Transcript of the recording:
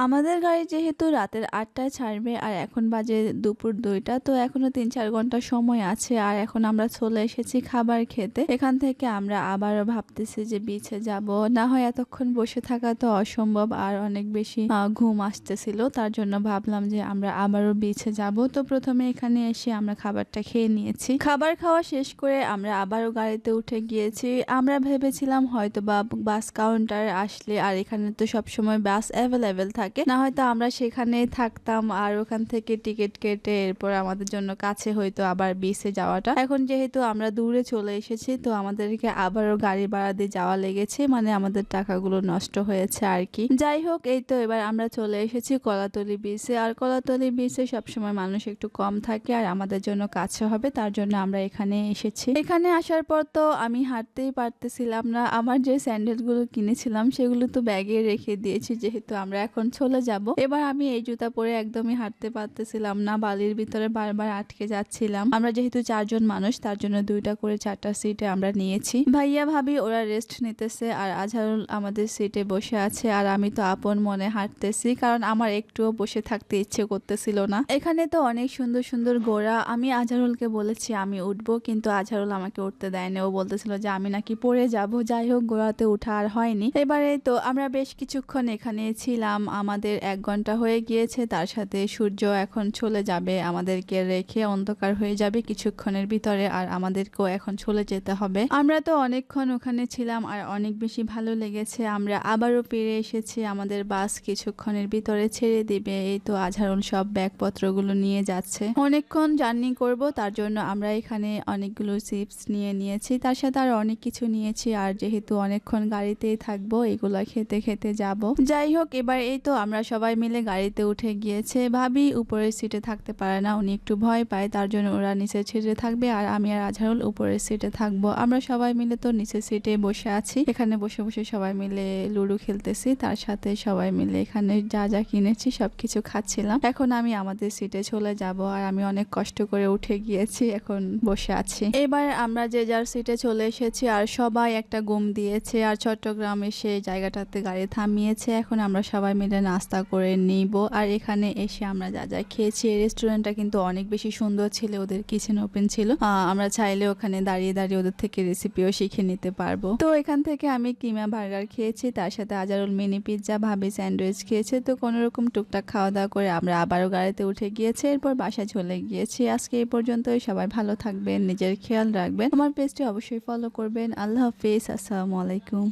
আমাদের গাড়ি যেহেতু রাতের ৮টায় ছাড়বে আর এখন বাজে দুপুর ২টা, তো এখনো ৩-৪ ঘন্টা সময় আছে। আর এখন আমরা চলে এসেছি খাবার খেতে। এখান থেকে আমরা আবারও ভাবতেছি যে বিচে যাব। না হয় এতক্ষণ বসে থাকা তো অসম্ভব, আর অনেক বেশি ঘুম আসতেছিল। তার জন্য ভাবলাম যে আমরা আবারও বিচে যাব। তো প্রথমে এখানে এসে আমরা খাবারটা খেয়ে নিয়েছি। খাবার খাওয়া শেষ করে আমরা আবারও গাড়িতে উঠে গিয়েছি। আমরা ভেবেছিলাম হয়তো বা বাস কাউন্টার আসলে, আর এখানে তো সবসময় বাস অ্যাভেলেবেল থাকে, না হয়তো আমরা সেখানে থাকতাম আর ওখান থেকে টিকিট কেটে এরপর আমাদের জন্য কাছে হয়তো আবার বিচে যাওয়াটা। এখন যেহেতু আমরা দূরে চলে এসেছি, তো আমাদেরকে আবারও গাড়ি ভাড়া দিয়ে যাওয়া লেগেছে, মানে আমাদের টাকাগুলো নষ্ট হয়েছে আর কি। যাই হোক, এই তো এবার আমরা চলে এসেছি কলাতলি বিচে। আর কলাতলি বিচে সবসময় মানুষ একটু কম থাকে আর আমাদের জন্য কাছে হবে, তার জন্য আমরা এখানে এসেছি। এখানে আসার পর তো আমি হাঁটতেই পারতেছিলাম না। আমার যে স্যান্ডেলগুলো কিনেছিলাম সেগুলো তো ব্যাগে রেখে দিয়েছি, যেহেতু আমরা এখন চলে যাব। এবার আমি এই জুতা পরে একদমই হাঁটতে পারতেছিলাম না, বালির ভিতরে বারবার আটকে যাচ্ছিলাম। আমরা যেহেতু ৪ জন মানুষ, তার জন্য 2টা করে 4টা সিটে আমরা নিয়েছি। ভাইয়া ভাবি ওরা রেস্ট নিতেছে আর আজহারুল আমাদের সিটে বসে আছে। আর আমি তো আপন মনে হাঁটতেছি, কারণ আমার একটুও বসে থাকতে ইচ্ছে করতেছিল না। এখানে তো অনেক সুন্দর সুন্দর ঘোড়া। আমি আজহারুলকে বলেছি আমি উঠবো, কিন্তু আজহারুল আমাকে উঠতে দেয়নি। ও বলতেছিল যে আমি নাকি পড়ে যাব। যাই হোক, ঘোড়াতে উঠা আর হয়নি। এবারে তো আমরা বেশ কিছুক্ষণ এখানে ছিলাম। আমাদের 1 ঘন্টা হয়ে গিয়েছে। তার সাথে সূর্য এখন চলে যাবে, আমাদেরকে রেখে অন্ধকার হয়ে যাবে কিছুক্ষণের ভিতরে, আর আমাদেরকেও এখন চলে যেতে হবে। আমরা তো অনেকক্ষণ ওখানে ছিলাম আর অনেক বেশি ভালো লেগেছে। আমরা আবারও ফিরে এসেছি। আমাদের বাস কিছুক্ষণের ভিতরে ছেড়ে দিবে। এই তো আজহারুল সব ব্যাগপত্রগুলো নিয়ে যাচ্ছে। অনেকক্ষণ জার্নি করব, তার জন্য আমরা এখানে অনেকগুলো চিপস নিয়ে নিয়েছি, তার সাথে আর অনেক কিছু নিয়েছি। আর যেহেতু অনেকক্ষণ গাড়িতেই থাকবো, এগুলো খেতে খেতে যাব। যাই হোক, এবার এই তো আমরা সবাই মিলে গাড়িতে উঠে গিয়েছে। ভাবি উপরের সিটে থাকতে পারে না, উনি একটু ভয় পায়, তার জন্য ওরা নিচের সিটে থাকবে আর আমি আর আজহারুল উপরের সিটে থাকবো। আমরা সবাই মিলে তো নিচের সিটে বসে আছি। এখানে বসে বসে সবাই মিলে লুডো খেলতেছি, তার সাথে সবাই মিলে এখানে যা যা কিনেছি সবকিছু খাচ্ছিলাম। এখন আমি আমাদের সিটে চলে যাব, আর আমি অনেক কষ্ট করে উঠে গিয়েছি, এখন বসে আছি। এবার আমরা যে যার সিটে চলে এসেছি আর সবাই একটা ঘুম দিয়েছে। আর চট্টগ্রাম এসে জায়গাটাতে গাড়ি থামিয়েছে। এখন আমরা সবাই মিলে নাস্তা করে নিব। আর এখানে এসে আমরা যা যা খেয়েছি, এই রেস্টুরেন্টটা কিন্তু অনেক বেশি সুন্দর ছিল, ওদের কিচেন ওপেন ছিল। আমরা চাইলে ওখানে দাঁড়িয়ে দাঁড়িয়ে ওদের থেকে রেসিপিও শিখে নিতে পারবো। তো এখান থেকে আমি কিমা বার্গার খেয়েছি, তার সাথে আজহারুল মিনি পিৎজা, ভাবি স্যান্ডউইচ খেয়েছে। তো কোনো রকম টুকটাক খাওয়া দাওয়া করে আমরা আবারও গাড়িতে উঠে গিয়েছি, এরপর বাসায় চলে গিয়েছি। আজকে এই পর্যন্তই। সবাই ভালো থাকবেন, নিজের খেয়াল রাখবেন, আমার পেজটি অবশ্যই ফলো করবেন। আল্লাহ হাফেজ, আসসালামু আলাইকুম।